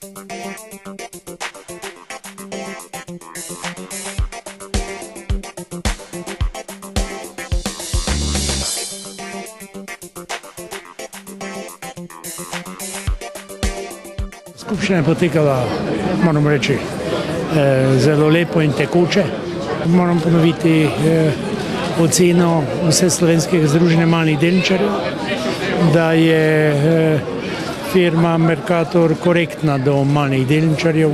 Skupščina je potekala, moram reči, zelo lepo in tekoče. Moram ponoviti oceno Vseslovenskega združenja malih delničarjev, da je firma Mercator korektna do malih delničarjev,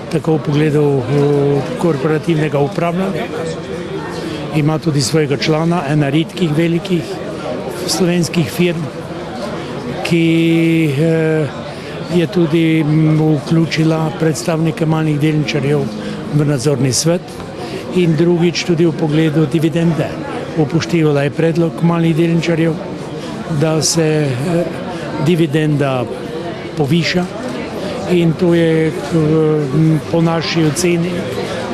tako v pogledu korporativnega upravljanja. Ima tudi svojega člana, ena redkih velikih slovenskih firm, ki je tudi vključila predstavnike malih delničarjev v nadzorni svet in drugič tudi v pogledu dividende. Upoštevala je predlog malih delničarjev, da se dividenda poviša in to je po naši oceni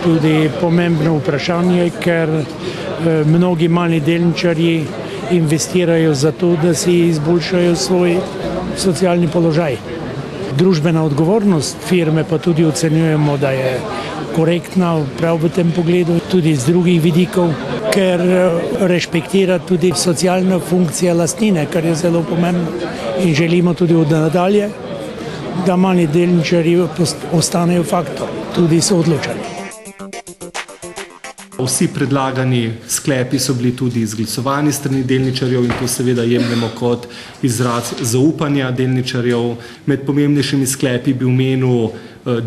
tudi pomembno vprašanje, ker mnogi mali delničarji investirajo za to, da si izboljšajo svoj socialni položaj. Družbena odgovornost firme pa tudi ocenjujemo, da je korektna prav v tem pogledu, tudi z drugih vidikov, ker respektira tudi socialno funkcijo lastnine, kar je zelo pomembno in želimo tudi od nadalje, da mali delničarji ostanejo faktor, tudi so odločeni. Vsi predlagani sklepi so bili tudi izglasovani strani delničarjev in to seveda jemljemo kot izraz zaupanja delničarjev. Med pomembnejšimi sklepi bi omenil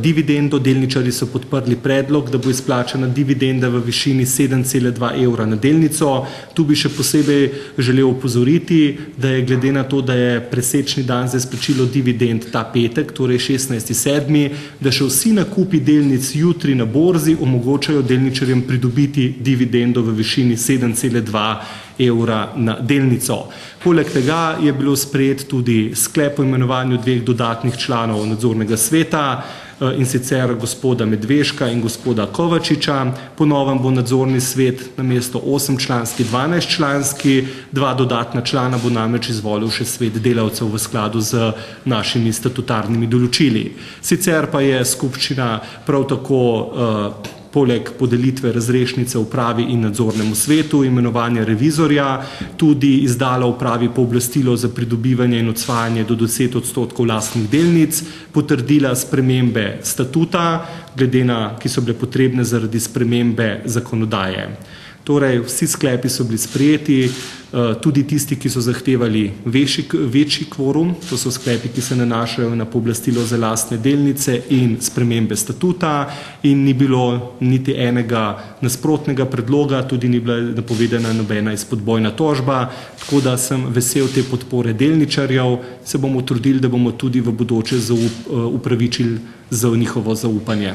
dividendo. Delničarji so podprli predlog, da bo izplačana dividenda v višini 7,2 evra na delnico. Tu bi še posebej želel opozoriti, da je glede na to, da je presečni dan za izplačilo dividend ta petek, torej 16.7., da še vsi nakupi delnic jutri na borzi omogočajo delničarjem pridobiti dividendo v višini 7,2 evra na delnico. Poleg tega je bilo sprejet tudi sklep o imenovanju dveh dodatnih članov nadzornega sveta, in sicer gospoda Medveška in gospoda Kovačiča. Po novem bo nadzorni svet namesto 8-članski 12-članski, 2 dodatna člana bo namreč izvolil še svet delavcev v skladu z našimi statutarnimi določili. Sicer pa je skupščina prav tako poleg podelitve razrešnice upravi in nadzornemu svetu, imenovanja revizorja, tudi izdala upravi pooblastilo za pridobivanje in odsvajanje do 10% lastnih delnic, potrdila spremembe statuta, ki so bile potrebne zaradi spremembe zakonodaje. Torej, vsi sklepi so bili sprejeti, tudi tisti, ki so zahtevali večji kvorum, to so sklepi, ki se nanašajo na pooblastilo za lastne delnice in spremembe statuta in ni bilo niti enega nasprotnega predloga, tudi ni bila napovedana nobena izpodbojna tožba, tako da sem vesel te podpore delničarjev, se bomo trudili, da bomo tudi v bodoče upravičili za njihovo zaupanje.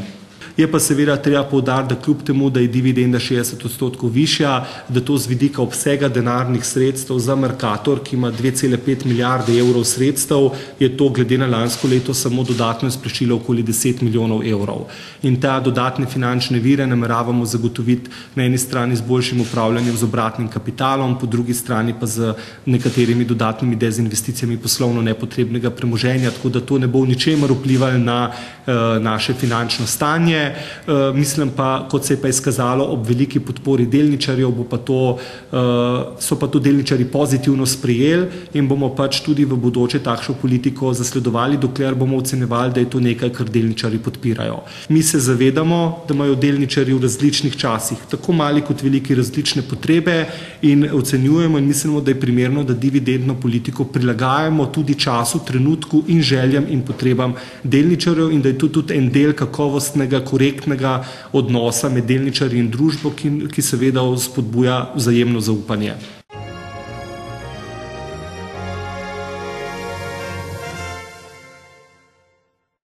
Je pa seveda treba poudariti, da kljub temu, da je dividenda 60% višja, da to z vidika obsega denarnih sredstev za Mercator, ki ima 2,5 milijarde evrov sredstev, je to glede na lansko leto samo dodatno izplačilo okoli 10 milijonov evrov. In ta dodatne finančne vire nameravamo zagotoviti na eni strani z boljšim upravljanjem z obratnim kapitalom, po drugi strani pa z nekaterimi dodatnimi dezinvesticijami poslovno nepotrebnega premoženja, tako da to ne bo v ničemer vplivalo na naše finančno stanje. Mislim pa, kot se je pa izkazalo ob veliki podpori delničarjev, so pa to delničarji pozitivno sprejeli in bomo pač tudi v bodoče takšno politiko zasledovali, dokler bomo ocenjevali, da je to nekaj, kar delničarji podpirajo. Mi se zavedamo, da imajo delničarji v različnih časih, tako mali kot veliki, različne potrebe in ocenjujemo in mislimo, da je primerno, da dividendno politiko prilagajamo tudi času, trenutku in željam in potrebam delničarjev in da je to tudi en del kakovostnega, korektnega odnosa med delničarji in družbo, ki seveda spodbuja vzajemno zaupanje.